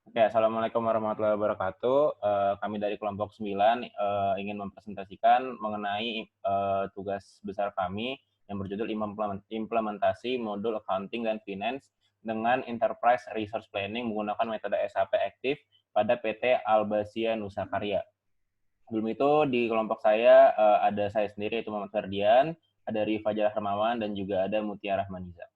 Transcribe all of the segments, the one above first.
Oke, Assalamualaikum warahmatullahi wabarakatuh. Kami dari kelompok 9 ingin mempresentasikan mengenai tugas besar kami yang berjudul implementasi modul accounting dan finance dengan enterprise resource planning menggunakan metode SAP aktif pada PT Albasia Nusa Karya. Sebelum itu di kelompok saya ada saya sendiri yaitu Muhammad Ferdian, ada Rifa Jalal Hermawan dan juga ada Mutia Rahmaniza.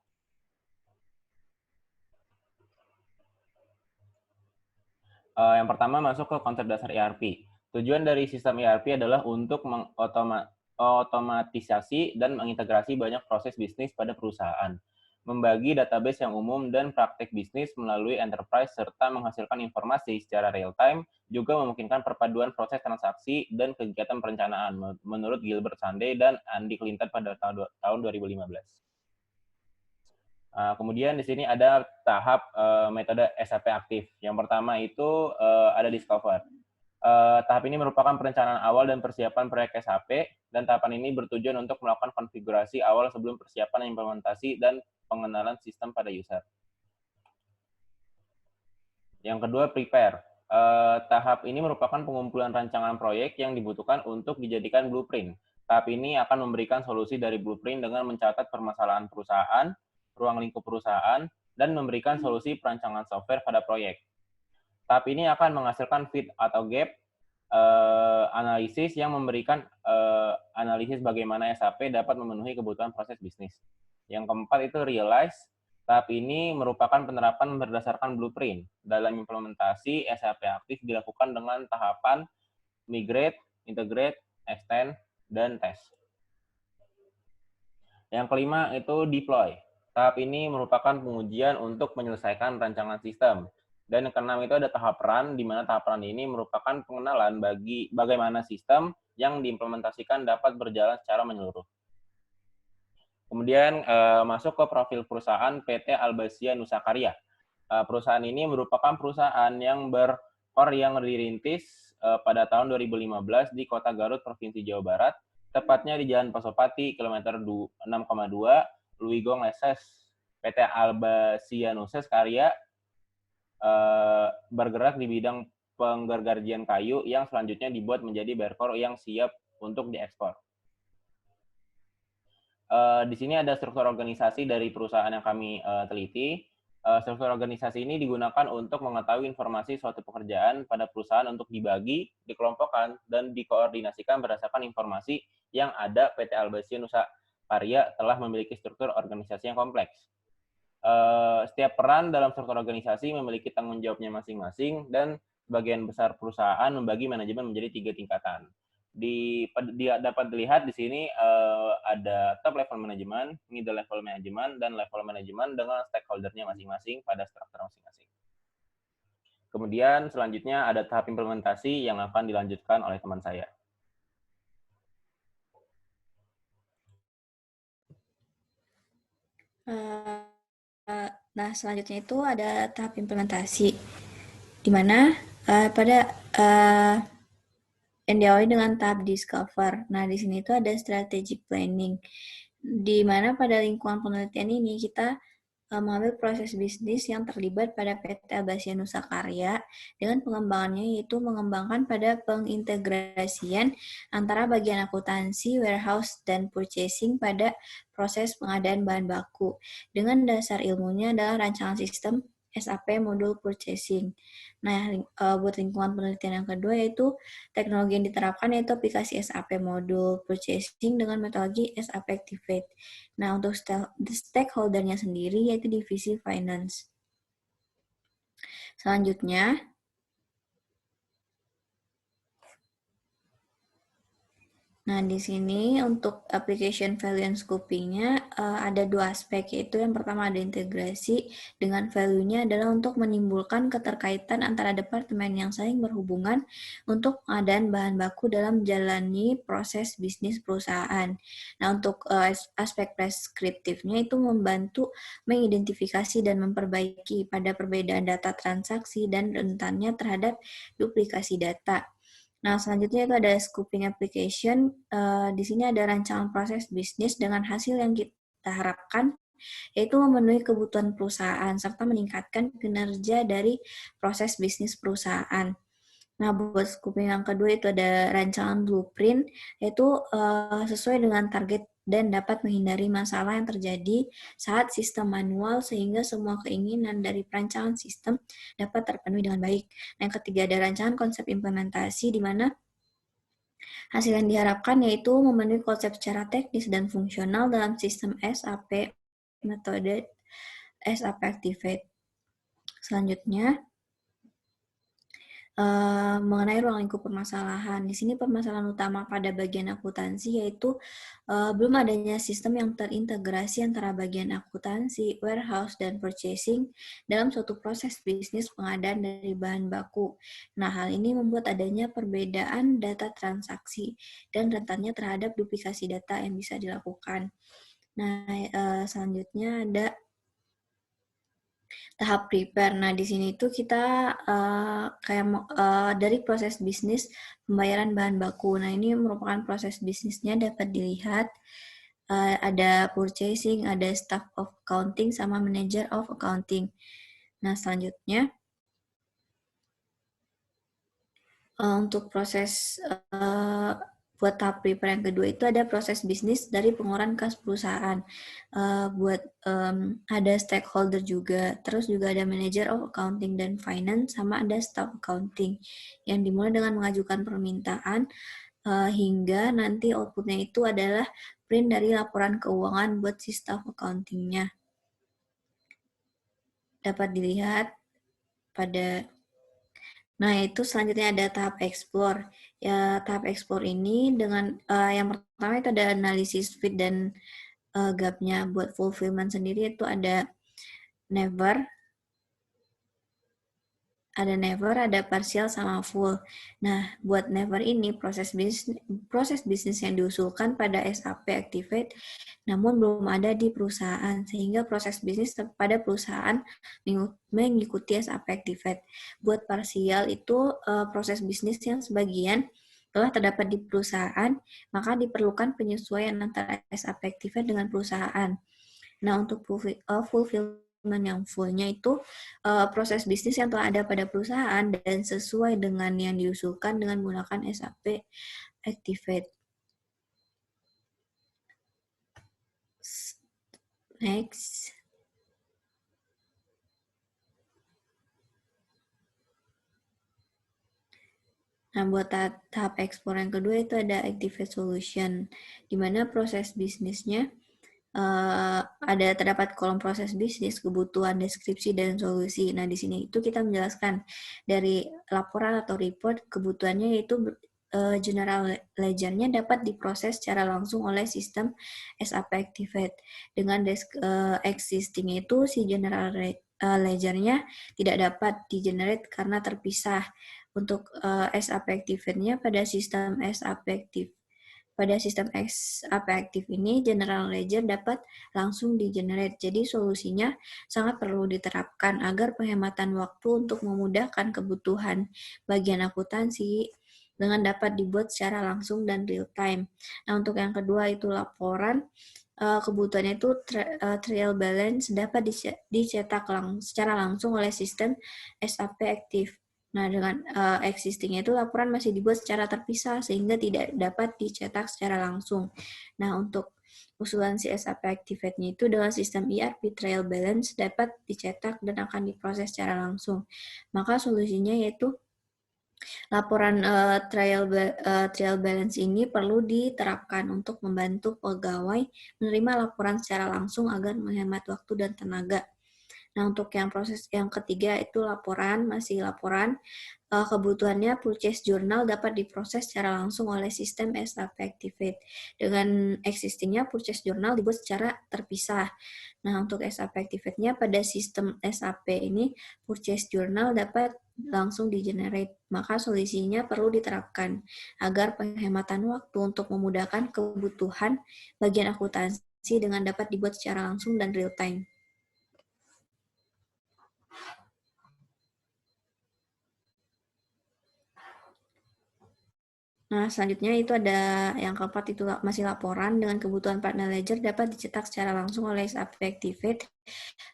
Yang pertama masuk ke konsep dasar ERP. Tujuan dari sistem ERP adalah untuk mengotomatisasi dan mengintegrasi banyak proses bisnis pada perusahaan, membagi database yang umum dan praktik bisnis melalui enterprise, serta menghasilkan informasi secara real-time, juga memungkinkan perpaduan proses transaksi dan kegiatan perencanaan, menurut Gilbert Sunday dan Andy Clinton pada tahun 2015. Kemudian di sini ada tahap metode SAP aktif. Yang pertama itu ada discover. Tahap ini merupakan perencanaan awal dan persiapan proyek SAP, dan tahapan ini bertujuan untuk melakukan konfigurasi awal sebelum persiapan implementasi dan pengenalan sistem pada user. Yang kedua, prepare. Tahap ini merupakan pengumpulan rancangan proyek yang dibutuhkan untuk dijadikan blueprint. Tahap ini akan memberikan solusi dari blueprint dengan mencatat permasalahan perusahaan, ruang lingkup perusahaan, dan memberikan solusi perancangan software pada proyek. Tahap ini akan menghasilkan fit atau gap analisis yang memberikan analisis bagaimana SAP dapat memenuhi kebutuhan proses bisnis. Yang keempat itu realize. Tahap ini merupakan penerapan berdasarkan blueprint. Dalam implementasi, SAP aktif dilakukan dengan tahapan migrate, integrate, extend, dan test. Yang kelima itu deploy. Tahap ini merupakan pengujian untuk menyelesaikan rancangan sistem. Dan yang keenam itu ada tahap run, di mana tahap run ini merupakan pengenalan bagi bagaimana sistem yang diimplementasikan dapat berjalan secara menyeluruh. Kemudian masuk ke profil perusahaan PT Albasia Nusa Karya. Perusahaan ini merupakan perusahaan yang dirintis pada tahun 2015 di Kota Garut, Provinsi Jawa Barat, tepatnya di Jalan Pasopati, kilometer 6,2, Luigong Leses. PT Albasia Nusa Karya bergerak di bidang penggergajian kayu yang selanjutnya dibuat menjadi barcode yang siap untuk diekspor. Di sini ada struktur organisasi dari perusahaan yang kami teliti. Struktur organisasi ini digunakan untuk mengetahui informasi suatu pekerjaan pada perusahaan untuk dibagi, dikelompokkan, dan dikoordinasikan berdasarkan informasi yang ada. PT Albasia Nusa Karya telah memiliki struktur organisasi yang kompleks. Setiap peran dalam struktur organisasi memiliki tanggung jawabnya masing-masing, dan sebagian besar perusahaan membagi manajemen menjadi 3 tingkatan. Dapat dilihat di sini ada top level manajemen, middle level manajemen, dan level manajemen dengan stakeholder-nya masing-masing pada struktur masing-masing. Kemudian selanjutnya ada tahap implementasi yang akan dilanjutkan oleh teman saya. Nah, selanjutnya itu ada tahap implementasi, di mana yang diawali dengan tahap discover. Nah, di sini itu ada strategic planning, di mana pada lingkungan penelitian ini kita mengambil proses bisnis yang terlibat pada PT Albasia Nusa Karya dengan pengembangannya, yaitu mengembangkan pada pengintegrasian antara bagian akuntansi, warehouse, dan purchasing pada proses pengadaan bahan baku. Dengan dasar ilmunya adalah rancangan sistem SAP modul purchasing. Nah, buat lingkungan penelitian yang kedua yaitu teknologi yang diterapkan yaitu aplikasi SAP modul purchasing dengan metodologi SAP Activate. Nah, untuk stakeholder-nya sendiri yaitu divisi finance. Selanjutnya, nah, di sini untuk application value and scoping-nya ada 2 aspek, yaitu yang pertama ada integrasi dengan value-nya adalah untuk menimbulkan keterkaitan antara departemen yang saling berhubungan untuk pengadaan bahan baku dalam menjalani proses bisnis perusahaan. Nah, untuk aspek preskriptifnya itu membantu mengidentifikasi dan memperbaiki pada perbedaan data transaksi dan rentannya terhadap duplikasi data. Nah, selanjutnya itu ada scoping application. Di sini ada rancangan proses bisnis dengan hasil yang kita harapkan yaitu memenuhi kebutuhan perusahaan serta meningkatkan kinerja dari proses bisnis perusahaan. Nah, buat scope yang kedua itu ada rancangan blueprint, yaitu sesuai dengan target dan dapat menghindari masalah yang terjadi saat sistem manual sehingga semua keinginan dari perancangan sistem dapat terpenuhi dengan baik. Nah, yang ketiga ada rancangan konsep implementasi di mana hasil yang diharapkan yaitu memenuhi konsep secara teknis dan fungsional dalam sistem SAP metode SAP Activate. Selanjutnya, mengenai ruang lingkup permasalahan. Di sini permasalahan utama pada bagian akuntansi yaitu belum adanya sistem yang terintegrasi antara bagian akuntansi, warehouse, dan purchasing dalam suatu proses bisnis pengadaan dari bahan baku. Nah, hal ini membuat adanya perbedaan data transaksi dan rentannya terhadap duplikasi data yang bisa dilakukan. Nah, selanjutnya ada tahap prepare. Nah, di sini tuh kita dari proses bisnis pembayaran bahan baku. Nah, ini merupakan proses bisnisnya dapat dilihat ada purchasing, ada staff of accounting, sama manager of accounting. Nah, selanjutnya untuk proses buat tahap prepare yang kedua itu ada proses bisnis dari pengeluaran kas perusahaan. Ada stakeholder juga, terus juga ada manager of accounting dan finance, sama ada staff accounting yang dimulai dengan mengajukan permintaan hingga nanti outputnya itu adalah print dari laporan keuangan buat si staff accounting-nya. Dapat dilihat pada Nah, itu selanjutnya ada tahap explore. Ya, tahap explore ini dengan yang pertama itu ada analisis fit dan gap-nya. Buat fulfillment sendiri itu ada never, ada partial sama full. Nah, buat never ini proses bisnis yang diusulkan pada SAP Activate namun belum ada di perusahaan, sehingga proses bisnis pada perusahaan mengikuti SAP Activate. Buat parsial itu proses bisnis yang sebagian telah terdapat di perusahaan, maka diperlukan penyesuaian antara SAP Activate dengan perusahaan. Nah, untuk fulfillment yang fullnya itu proses bisnis yang telah ada pada perusahaan dan sesuai dengan yang diusulkan dengan menggunakan SAP Activate. Next. Nah, buat tahap ekspor yang kedua itu ada Activate Solution, di mana proses bisnisnya ada terdapat kolom proses bisnis, kebutuhan, deskripsi, dan solusi. Nah, di sini itu kita menjelaskan dari laporan atau report, kebutuhannya yaitu general ledger-nya dapat diproses secara langsung oleh sistem SAP Activate. Dengan existing itu si general ledger-nya tidak dapat di-generate karena terpisah. Untuk SAP Activate-nya pada sistem SAP Active. Pada sistem SAP Active ini, General Ledger dapat langsung di-generate. Jadi solusinya sangat perlu diterapkan agar penghematan waktu untuk memudahkan kebutuhan bagian akuntansi dengan dapat dibuat secara langsung dan real time. Nah, untuk yang kedua itu laporan. Kebutuhannya itu trial balance dapat dicetak secara langsung oleh sistem SAP Active. Nah, dengan existing itu laporan masih dibuat secara terpisah sehingga tidak dapat dicetak secara langsung. Nah, untuk usulan si SAP Activate-nya itu dengan sistem ERP Trial Balance dapat dicetak dan akan diproses secara langsung. Maka solusinya yaitu laporan trial balance ini perlu diterapkan untuk membantu pegawai menerima laporan secara langsung agar menghemat waktu dan tenaga. Nah, untuk yang proses yang ketiga itu masih laporan. Kebutuhannya purchase journal dapat diproses secara langsung oleh sistem SAP Activate. Dengan existingnya purchase journal dibuat secara terpisah. Nah, untuk SAP Activate-nya pada sistem SAP ini purchase journal dapat langsung di-generate. Maka solusinya perlu diterapkan agar penghematan waktu untuk memudahkan kebutuhan bagian akuntansi dengan dapat dibuat secara langsung dan real time. Nah, selanjutnya itu ada yang keempat, itu masih laporan dengan kebutuhan partner ledger dapat dicetak secara langsung oleh SAP Activate.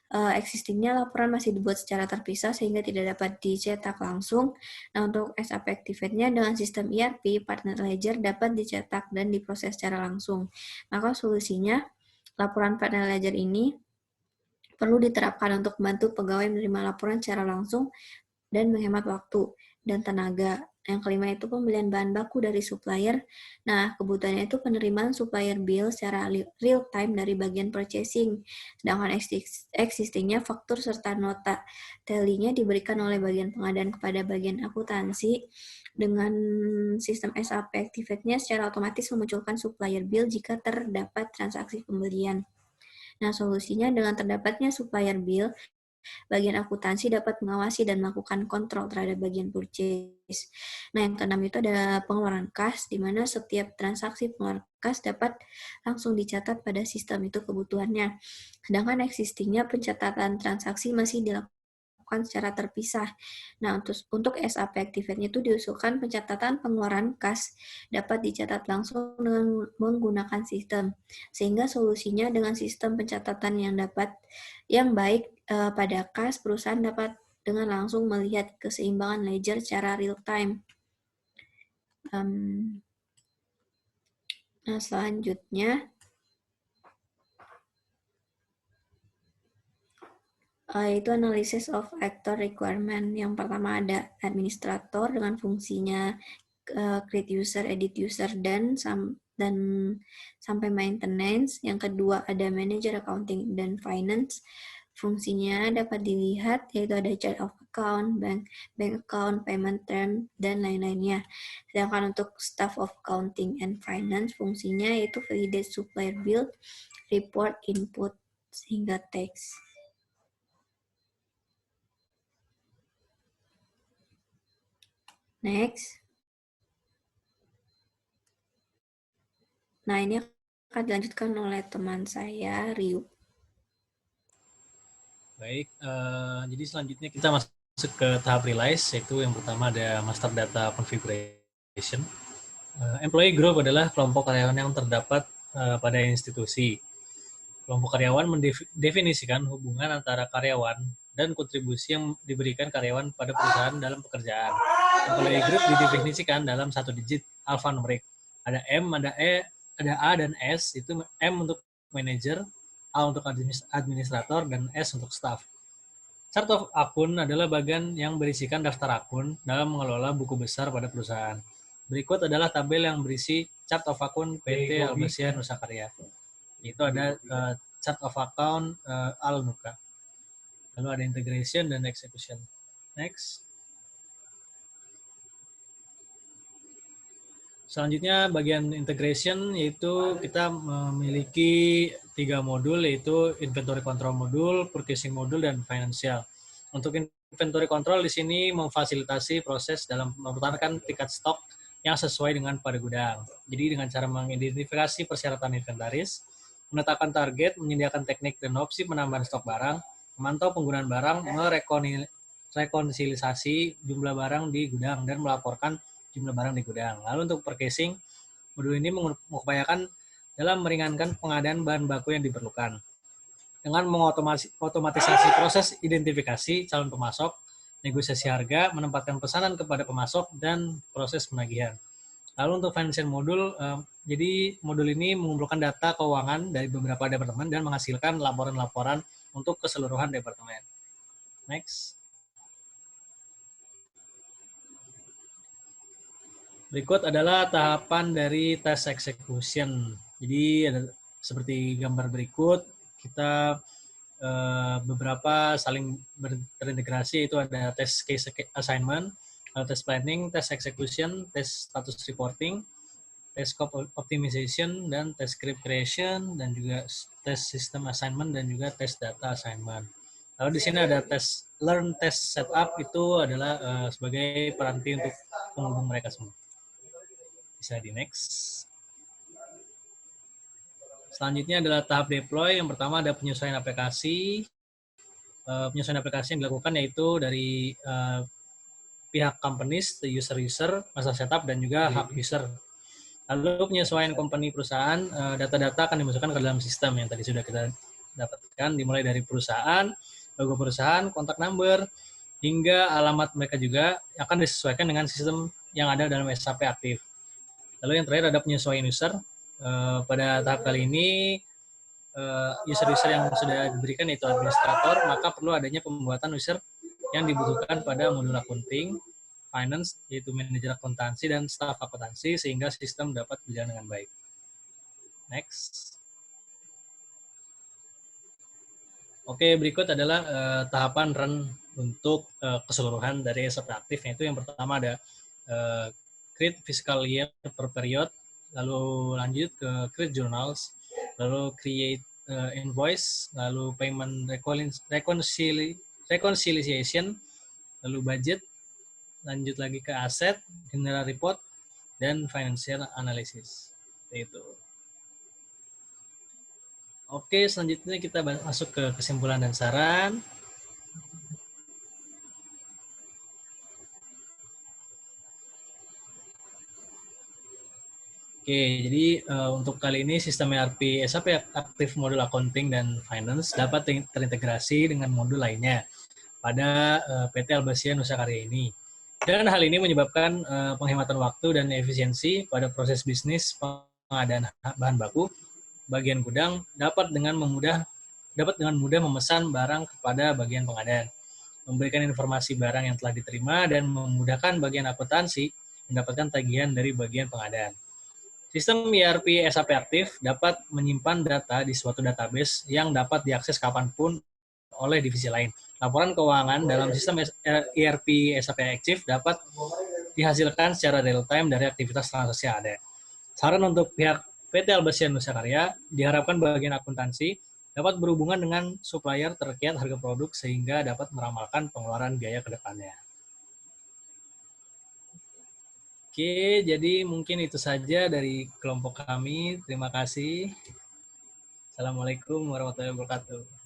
Existingnya laporan masih dibuat secara terpisah sehingga tidak dapat dicetak langsung. Nah, untuk SAP Activate-nya dengan sistem ERP, partner ledger dapat dicetak dan diproses secara langsung. Maka solusinya, laporan partner ledger ini perlu diterapkan untuk membantu pegawai menerima laporan secara langsung dan menghemat waktu dan tenaga. Yang kelima itu pembelian bahan baku dari supplier. Nah, kebutuhannya itu penerimaan supplier bill secara real time dari bagian purchasing. Sedangkan existingnya faktur serta nota tally-nya diberikan oleh bagian pengadaan kepada bagian akuntansi. Dengan sistem SAP Activate-nya secara otomatis memunculkan supplier bill jika terdapat transaksi pembelian. Nah, solusinya dengan terdapatnya supplier bill, bagian akuntansi dapat mengawasi dan melakukan kontrol terhadap bagian purchase. Nah, yang keenam itu ada pengeluaran kas, di mana setiap transaksi pengeluaran kas dapat langsung dicatat pada sistem itu kebutuhannya. Sedangkan existingnya pencatatan transaksi masih dilakukan secara terpisah. Nah, untuk SAP Activate-nya itu diusulkan pencatatan pengeluaran kas dapat dicatat langsung dengan menggunakan sistem. Sehingga solusinya dengan sistem pencatatan yang baik pada kas, perusahaan dapat dengan langsung melihat keseimbangan ledger secara real time. Nah, selanjutnya itu analysis of actor requirement. Yang pertama ada administrator dengan fungsinya create user, edit user, dan sampai maintenance. Yang kedua ada manager accounting dan finance. Fungsinya dapat dilihat yaitu ada chart of account, bank account, payment term, dan lain-lainnya. Sedangkan untuk staff of accounting and finance, fungsinya yaitu validate supplier bill, report, input, hingga tax. Next. Nah, ini akan dilanjutkan oleh teman saya, Ryu. Baik, jadi selanjutnya kita masuk ke tahap realize, yaitu yang pertama ada master data configuration. Employee group adalah kelompok karyawan yang terdapat pada institusi. Kelompok karyawan mendefinisikan hubungan antara karyawan dan kontribusi yang diberikan karyawan pada perusahaan dalam pekerjaan. Employee group didefinisikan dalam satu digit alphanumerik. Ada M, ada E, ada A dan S. Itu M untuk manager, A untuk administrator, dan S untuk staff. Chart of akun adalah bagian yang berisikan daftar akun dalam mengelola buku besar pada perusahaan. Berikut adalah tabel yang berisi chart of akun PT Albasia Nusa Karya. Itu ada chart of account Al-Nuka. Lalu ada integration dan execution. Next. Selanjutnya bagian integration, yaitu kita memiliki 3 modul, yaitu inventory control modul, purchasing modul, dan financial. Untuk inventory control di sini memfasilitasi proses dalam menetapkan tingkat stok yang sesuai dengan pada gudang. Jadi dengan cara mengidentifikasi persyaratan inventaris, menetapkan target, menyediakan teknik dan opsi penambahan stok barang, memantau penggunaan barang, merekonsiliasi jumlah barang di gudang, dan melaporkan jumlah barang di gudang. Lalu untuk purchasing, modul ini mengupayakan dalam meringankan pengadaan bahan baku yang diperlukan dengan mengotomatisasi proses identifikasi calon pemasok, negosiasi harga, menempatkan pesanan kepada pemasok, dan proses penagihan. Lalu untuk financial modul, jadi modul ini mengumpulkan data keuangan dari beberapa departemen dan menghasilkan laporan-laporan untuk keseluruhan departemen. Next. Berikut adalah tahapan dari tes execution. Jadi ada seperti gambar berikut, kita beberapa saling terintegrasi, itu ada tes case assignment, tes planning, tes execution, tes status reporting, tes scope optimization, dan tes script creation, dan juga tes system assignment, dan juga tes data assignment. Lalu di sini ada tes learn test setup, itu adalah sebagai peranti untuk penghubung mereka semua. Bisa di next. Selanjutnya adalah tahap deploy. Yang pertama ada penyesuaian aplikasi. Penyesuaian aplikasi yang dilakukan yaitu dari pihak companies, user, masa setup, dan juga hak user. Lalu penyesuaian company perusahaan, data-data akan dimasukkan ke dalam sistem yang tadi sudah kita dapatkan, dimulai dari perusahaan, logo perusahaan, kontak number, hingga alamat mereka juga akan disesuaikan dengan sistem yang ada dalam SAP aktif. Lalu yang terakhir ada penyesuaian user. Pada tahap kali ini, user-user yang sudah diberikan yaitu administrator, maka perlu adanya pembuatan user yang dibutuhkan pada modul accounting, finance, yaitu manajer akuntansi dan staf akuntansi, sehingga sistem dapat berjalan dengan baik. Next. Oke, berikut adalah tahapan run untuk keseluruhan dari SAP aktif, yaitu yang pertama ada create fiscal year per period, lalu lanjut ke create journals, lalu create invoice, lalu payment reconciliation, lalu budget, lanjut lagi ke aset, general report, dan financial analysis. Itu. Oke, selanjutnya kita masuk ke kesimpulan dan saran. Oke, jadi untuk kali ini sistem ERP SAP aktif modul accounting dan finance dapat terintegrasi dengan modul lainnya pada PT Albasia Nusa Karya ini. Dan hal ini menyebabkan penghematan waktu dan efisiensi pada proses bisnis pengadaan bahan baku. Bagian gudang dapat dengan mudah memesan barang kepada bagian pengadaan, memberikan informasi barang yang telah diterima, dan memudahkan bagian akuntansi mendapatkan tagihan dari bagian pengadaan. Sistem ERP SAP aktif dapat menyimpan data di suatu database yang dapat diakses kapanpun oleh divisi lain. Laporan keuangan dalam sistem ERP SAP aktif dapat dihasilkan secara real-time dari aktivitas transaksi yang ada. Saran untuk pihak PT Albasia Nusa Karya, diharapkan bagian akuntansi dapat berhubungan dengan supplier terkait harga produk sehingga dapat meramalkan pengeluaran biaya ke depannya. Oke, jadi mungkin itu saja dari kelompok kami. Terima kasih. Assalamualaikum warahmatullahi wabarakatuh.